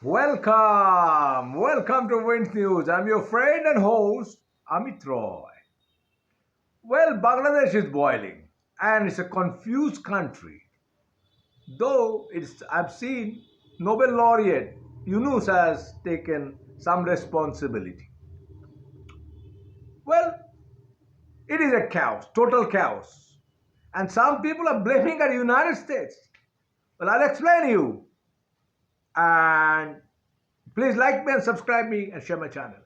Welcome to Wind News. I'm your friend and host, Amit Roy. Well, Bangladesh is boiling and it's a confused country. Though I've seen Nobel laureate Yunus has taken some responsibility. Well, it is a chaos, total chaos. And some people are blaming the United States. Well, I'll explain you. And please like me and subscribe me and share my channel.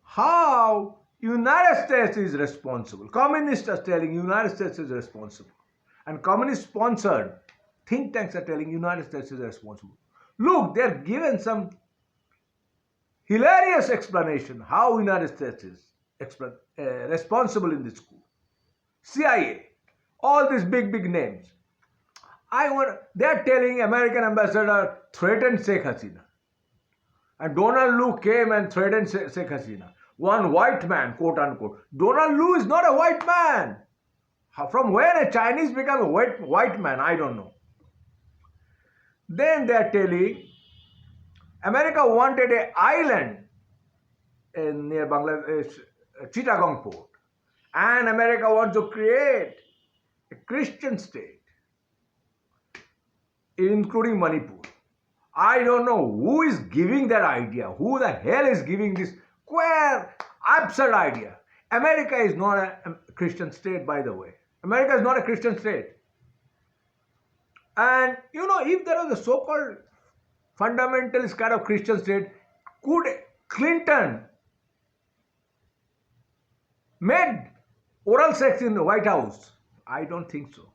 How United States is responsible. Communists are telling United States is responsible. And communist sponsored think tanks are telling United States is responsible. Look, they're given some hilarious explanation how United States is responsible in this coup. CIA, all these big names. They're telling American ambassador threatened Sheikh Hasina. And Donald Lu came and threatened Sheikh Hasina. One white man, quote unquote. Donald Lu is not a white man. From when a Chinese become a white man, I don't know. Then they are telling America wanted an island near Bangladesh, Chittagong port. And America wants to create a Christian state, including Manipur. I don't know who is giving that idea. Who the hell is giving this queer, absurd idea? America is not a Christian state, by the way. America is not a Christian state. And if there was a so-called fundamentalist kind of Christian state, could Clinton made oral sex in the White House? I don't think so.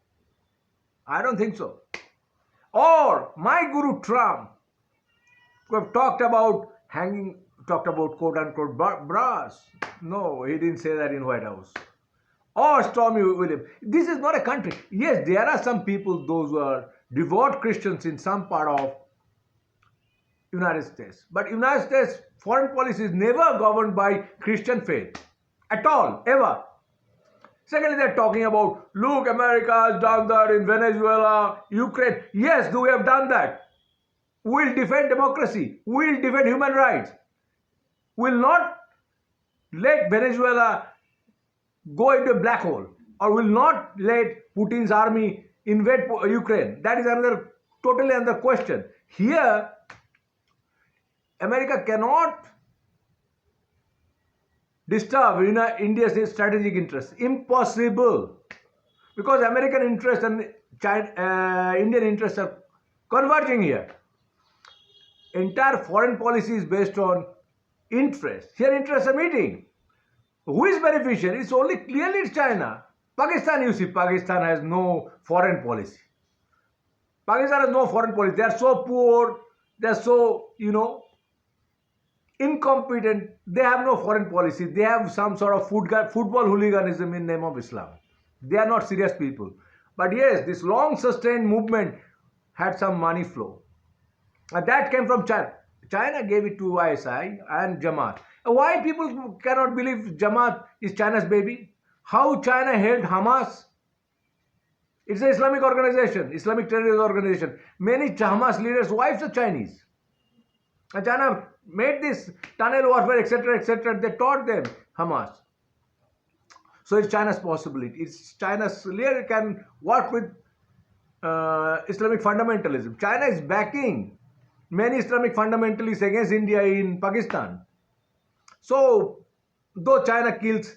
I don't think so. Or my guru Trump, who have talked about quote unquote bras. No, he didn't say that in White House. Or Stormy Williams. This is not a country. Yes, there are some people, those who are devout Christians in some part of United States. But United States foreign policy is never governed by Christian faith. At all, ever. Secondly, they're talking about, look, America has done that in Venezuela, Ukraine. Yes, we have done that. We'll defend democracy. We'll defend human rights. We'll not let Venezuela go into a black hole. Or will not let Putin's army invade Ukraine. That is totally another question. Here, America cannot disturb India's strategic interests. Impossible. Because American interests and Indian interests are converging here. Entire foreign policy is based on interest. Here interests are meeting. Who is beneficiary? It's only clearly China. Pakistan, you see, Pakistan has no foreign policy. Pakistan has no foreign policy. They are so poor. They are so, incompetent. They have no foreign policy. They have some sort of football hooliganism in name of Islam. They are not serious people. But yes, this long sustained movement had some money flow. And that came from China. China gave it to ISI and Jamaat. Why people cannot believe Jamaat is China's baby? How China held Hamas? It's an Islamic organization, Islamic terrorist organization. Many Hamas leaders' wives are Chinese. And China made this tunnel warfare, etc. They taught them Hamas. So it's China's possibility. It's China's leader can work with Islamic fundamentalism. China is backing many Islamic fundamentalists against India in Pakistan. So, though China kills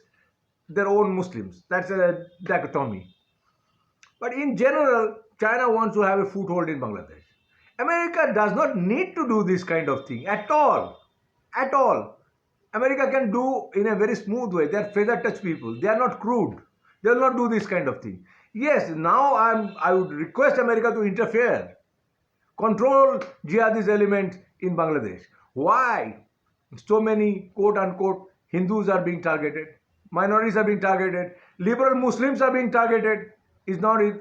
their own Muslims, that's a dichotomy. But in general, China wants to have a foothold in Bangladesh. America does not need to do this kind of thing at all. At all. America can do in a very smooth way. They are feather touch people. They are not crude. They will not do this kind of thing. Yes, now I would request America to interfere. Control jihadist elements in Bangladesh. Why? So many quote unquote Hindus are being targeted. Minorities are being targeted. Liberal Muslims are being targeted.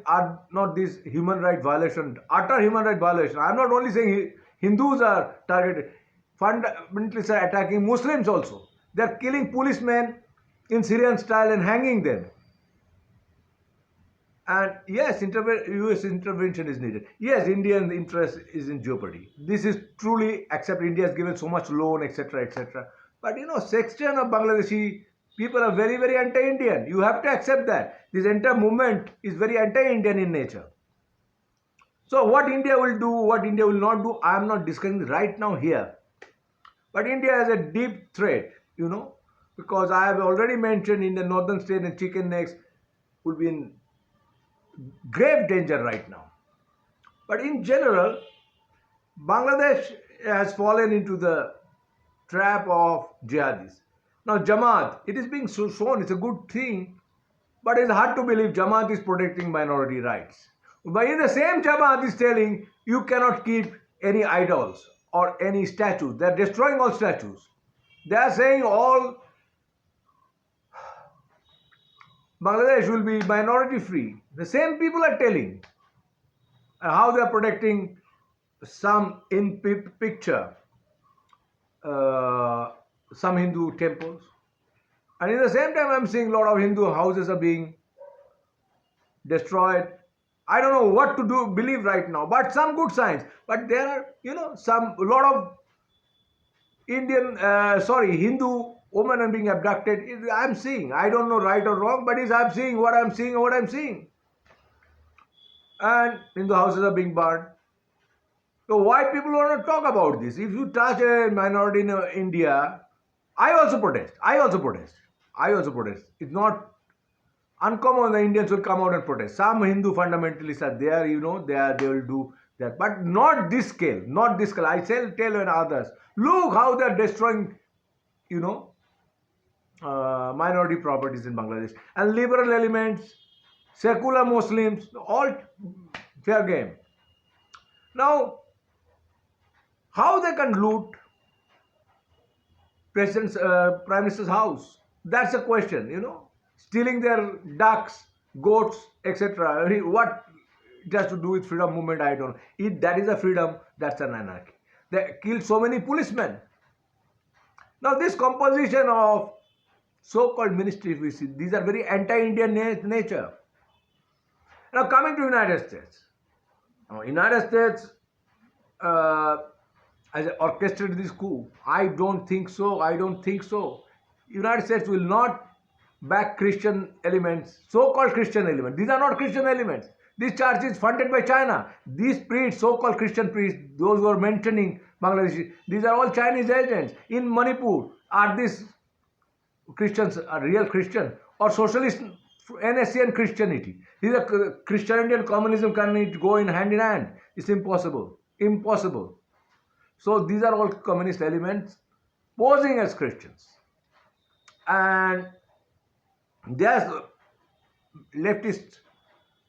Are not these human right violation, utter human right violation. I am not only saying Hindus are targeted. Fundamentalists are attacking Muslims also. They are killing policemen in Syrian style and hanging them. And yes, US intervention is needed. Yes, Indian interest is in jeopardy. This is truly accept. India has given so much loan, etc., etc. But section of Bangladeshi people are very, very anti-Indian. You have to accept that. This entire movement is very anti-Indian in nature. So what India will do, what India will not do, I am not discussing right now here. But India has a deep threat, because I have already mentioned in the northern state and chicken necks would be in grave danger right now. But in general, Bangladesh has fallen into the trap of jihadis. Now, Jamaat, it is being shown, it's a good thing, but it's hard to believe Jamaat is protecting minority rights. But in the same Jamaat is telling you cannot keep any idols or any statues. They are destroying all statues. They are saying all Bangladesh will be minority free. The same people are telling how they are protecting some in picture, some Hindu temples. And in the same time, I'm seeing a lot of Hindu houses are being destroyed. I don't know what to do, believe right now, but some good signs. But there are, a lot of Hindu women are being abducted. I'm seeing. I don't know right or wrong, but I'm seeing what I'm seeing and what I'm seeing. And Hindu houses are being burned. So why people want to talk about this? If you touch a minority in India, I also protest. It's not uncommon the Indians will come out and protest. Some Hindu fundamentalists are there, they will do that, but not this scale. I tell others, look how they are destroying, minority properties in Bangladesh, and liberal elements, secular Muslims, all fair game. Now, how they can loot Prime Minister's house? That's a question, Stealing their ducks, goats, etc. What it has to do with freedom movement, I don't know. If that is a freedom, that's an anarchy. They killed so many policemen. Now this composition of so-called ministries, we see, these are very anti-Indian nature. Now coming to United States. United States has orchestrated this coup. I don't think so. United States will not back Christian elements, so-called Christian elements. These are not Christian elements. This church is funded by China. These priests, so-called Christian priests, those who are mentioning Bangladesh, these are all Chinese agents. In Manipur, are these Christians are real Christian or socialist NSCN Christianity? These are Christianity and communism cannot go in hand. It's impossible. So these are all communist elements posing as Christians. And there's leftist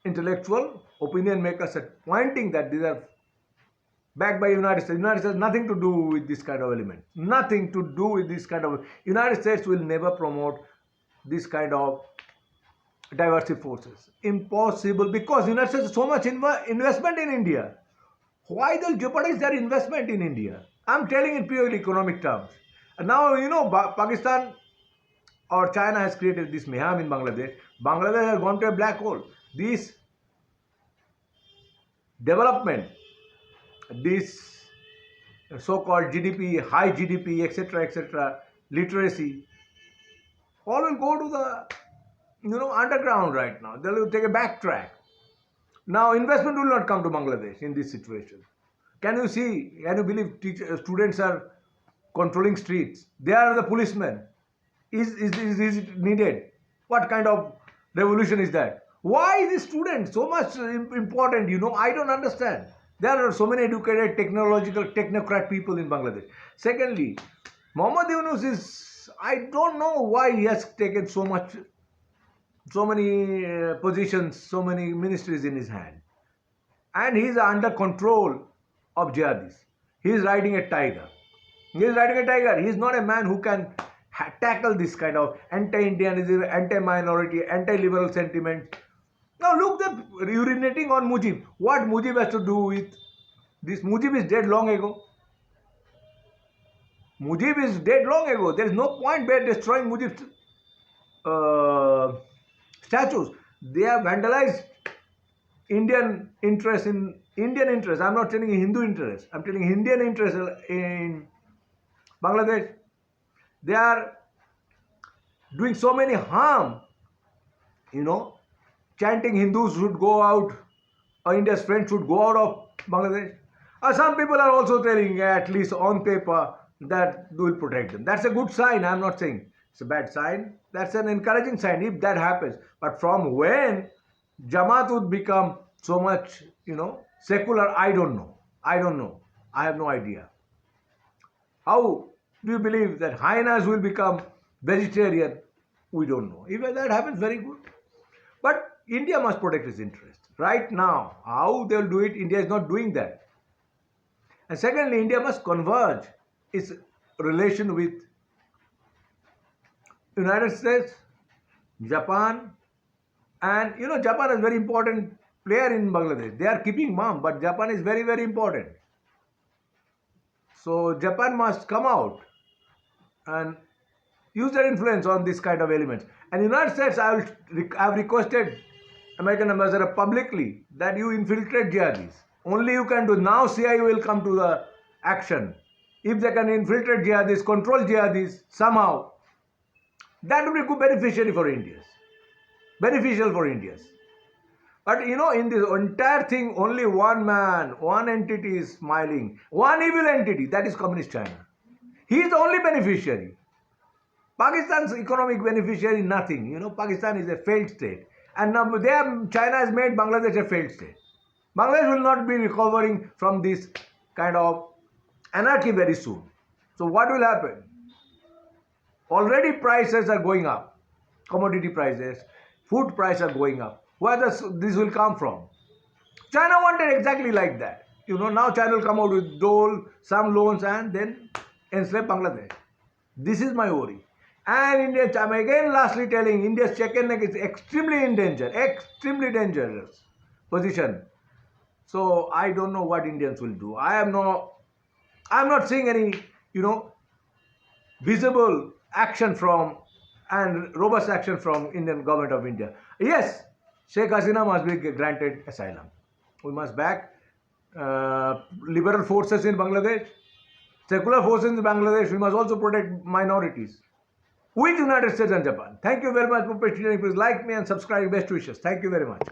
intellectual opinion makers are pointing that these are backed by United States. United States has nothing to do with this kind of element. United States will never promote this kind of diversive forces. Impossible, because United States has so much investment in India. Why they'll jeopardize their investment in India? I'm telling in purely economic terms. And now, Pakistan or China has created this mayhem in Bangladesh. Bangladesh has gone to a black hole. This development, this so-called GDP, high GDP, etc., literacy, all will go to the underground right now. They will take a backtrack. Now investment will not come to Bangladesh in this situation. Can you believe students are controlling streets? They are the policemen. Is it needed? What kind of revolution is that? Why is student so much important? I don't understand. There are so many educated, technocrat people in Bangladesh. Secondly, Muhammad Yunus is, I don't know why he has taken so many positions, so many ministries in his hand. And he is under control of jihadis. He is riding a tiger. He is not a man who can tackle this kind of anti-Indianism, anti-minority, anti-liberal sentiment. Now look, they're urinating on Mujib. What Mujib has to do with this? Mujib is dead long ago. There is no point by destroying Mujib's statues. They have vandalized Indian interest in Indian interest. I'm not telling Hindu interest. I'm telling Indian interest in Bangladesh. They are doing so many harm, you know, chanting Hindus should go out, or India's friends should go out of Bangladesh. Some people are also telling, at least on paper, that will protect them. That's a good sign. I'm not saying it's a bad sign. That's an encouraging sign if that happens. But from when Jamaat would become so much, secular, I don't know. I don't know. I have no idea. How do you believe that hyenas will become vegetarian? We don't know. If that happens, very good. But India must protect its interest. Right now, how they'll do it, India is not doing that. And secondly, India must converge its relation with United States, Japan, and Japan is a very important player in Bangladesh. They are keeping mum, but Japan is very, very important. So Japan must come out and use their influence on this kind of elements. And United States, I have requested American ambassador publicly that you infiltrate jihadis. Only you can do. Now CIA will come to the action. If they can infiltrate jihadis, control jihadis somehow, that will be good beneficiary for Indians. Beneficial for Indians. But in this entire thing, only one man, one entity is smiling. One evil entity, that is Communist China. He is the only beneficiary. Pakistan's economic beneficiary, nothing. Pakistan is a failed state. And now China has made Bangladesh a failed state. Bangladesh will not be recovering from this kind of anarchy very soon. So what will happen? Already prices are going up. Commodity prices, food prices are going up. Where does this will come from? China wanted exactly like that. Now China will come out with dole, some loans, and then enslave Bangladesh. This is my worry. And India, I'm again lastly telling, India's chicken neck is extremely in danger, extremely dangerous position. So I don't know what Indians will do. I'm not seeing any, visible action from and robust action from Indian government of India. Yes, Sheikh Hasina must be granted asylum. We must back liberal forces in Bangladesh, secular forces in Bangladesh. We must also protect minorities with United States and Japan. Thank you very much for participating. Please like me and subscribe. Best wishes. Thank you very much.